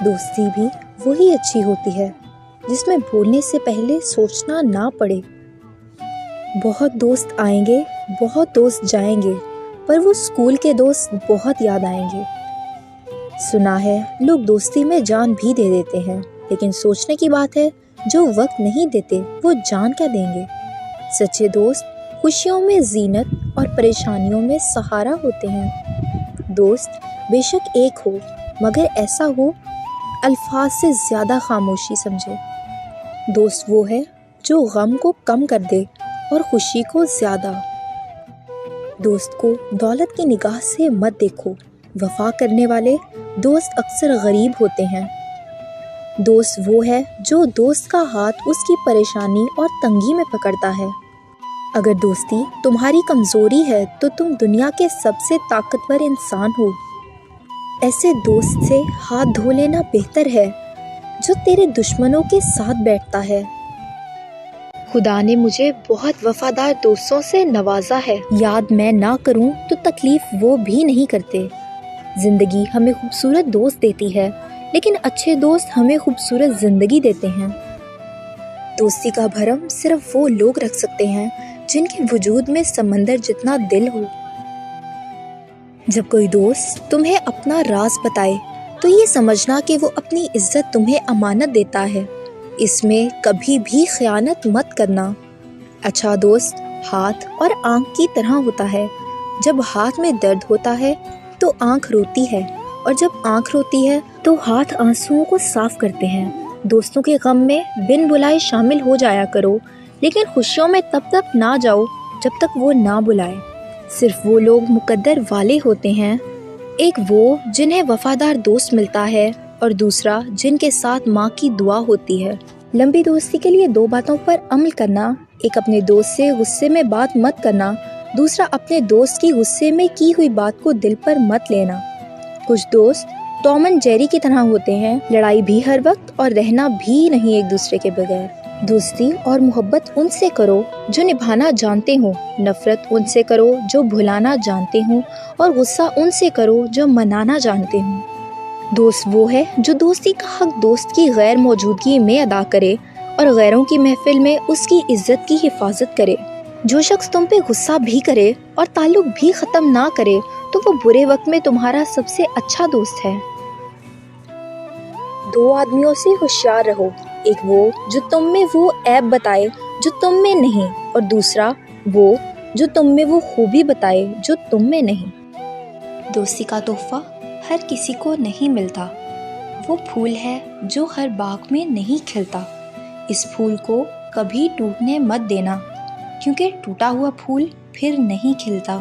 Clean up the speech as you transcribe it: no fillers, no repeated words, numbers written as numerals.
دوستی بھی وہی اچھی ہوتی ہے جس میں بولنے سے پہلے سوچنا نہ پڑے۔ بہت دوست آئیں گے، بہت دوست جائیں گے، پر وہ اسکول کے دوست بہت یاد آئیں گے۔ سنا ہے لوگ دوستی میں جان بھی دے دیتے ہیں، لیکن سوچنے کی بات ہے جو وقت نہیں دیتے وہ جان کیا دیں گے۔ سچے دوست خوشیوں میں زینت اور پریشانیوں میں سہارا ہوتے ہیں۔ دوست بے شک ایک ہو، مگر ایسا ہو الفاظ سے زیادہ خاموشی سمجھے۔ دوست وہ ہے جو غم کو کم کر دے اور خوشی کو زیادہ۔ دوست کو دولت کی نگاہ سے مت دیکھو، وفا کرنے والے دوست اکثر غریب ہوتے ہیں۔ دوست وہ ہے جو دوست کا ہاتھ اس کی پریشانی اور تنگی میں پکڑتا ہے۔ اگر دوستی تمہاری کمزوری ہے تو تم دنیا کے سب سے طاقتور انسان ہو۔ ایسے دوست سے ہاتھ دھو لینا بہتر ہے جو تیرے دشمنوں کے ساتھ بیٹھتا ہے۔ خدا نے مجھے بہت وفادار دوستوں سے نوازا ہے، یاد میں نہ کروں تو تکلیف وہ بھی نہیں کرتے۔ زندگی ہمیں خوبصورت دوست دیتی ہے، لیکن اچھے دوست ہمیں خوبصورت زندگی دیتے ہیں۔ دوستی کا بھرم صرف وہ لوگ رکھ سکتے ہیں جن کے وجود میں سمندر جتنا دل ہو۔ جب کوئی دوست تمہیں اپنا راز بتائے تو یہ سمجھنا کہ وہ اپنی عزت تمہیں امانت دیتا ہے، اس میں کبھی بھی خیانت مت کرنا۔ اچھا دوست ہاتھ اور آنکھ کی طرح ہوتا ہے، جب ہاتھ میں درد ہوتا ہے تو آنکھ روتی ہے، اور جب آنکھ روتی ہے تو ہاتھ آنسوؤں کو صاف کرتے ہیں۔ دوستوں کے غم میں بن بلائے شامل ہو جایا کرو، لیکن خوشیوں میں تب تک نہ جاؤ جب تک وہ نہ بلائے۔ صرف وہ لوگ مقدر والے ہوتے ہیں، ایک وہ جنہیں وفادار دوست ملتا ہے اور دوسرا جن کے ساتھ ماں کی دعا ہوتی ہے۔ لمبی دوستی کے لیے 2 باتوں پر عمل کرنا: ایک اپنے دوست سے غصے میں بات مت کرنا، دوسرا اپنے دوست کی غصے میں کی ہوئی بات کو دل پر مت لینا۔ کچھ دوست ٹام اینڈ جیری کی طرح ہوتے ہیں، لڑائی بھی ہر وقت اور رہنا بھی نہیں ایک دوسرے کے بغیر۔ دوستی اور محبت ان سے کرو جو نبھانا جانتے ہوں، نفرت ان سے کرو جو بھلانا جانتے ہوں، اور غصہ ان سے کرو جو منانا جانتے ہوں۔ دوست وہ ہے جو دوستی کا حق دوست کی غیر موجودگی میں ادا کرے اور غیروں کی محفل میں اس کی عزت کی حفاظت کرے۔ جو شخص تم پہ غصہ بھی کرے اور تعلق بھی ختم نہ کرے تو وہ برے وقت میں تمہارا سب سے اچھا دوست ہے۔ 2 آدمیوں سے ہوشیار رہو، ایک وہ جو تم میں وہ عیب بتائے جو تم میں نہیں، اور دوسرا وہ جو تم میں وہ خوبی بتائے جو تم میں نہیں۔ دوستی کا تحفہ ہر کسی کو نہیں ملتا، وہ پھول ہے جو ہر باغ میں نہیں کھلتا۔ اس پھول کو کبھی ٹوٹنے مت دینا، کیونکہ ٹوٹا ہوا پھول پھر نہیں کھلتا۔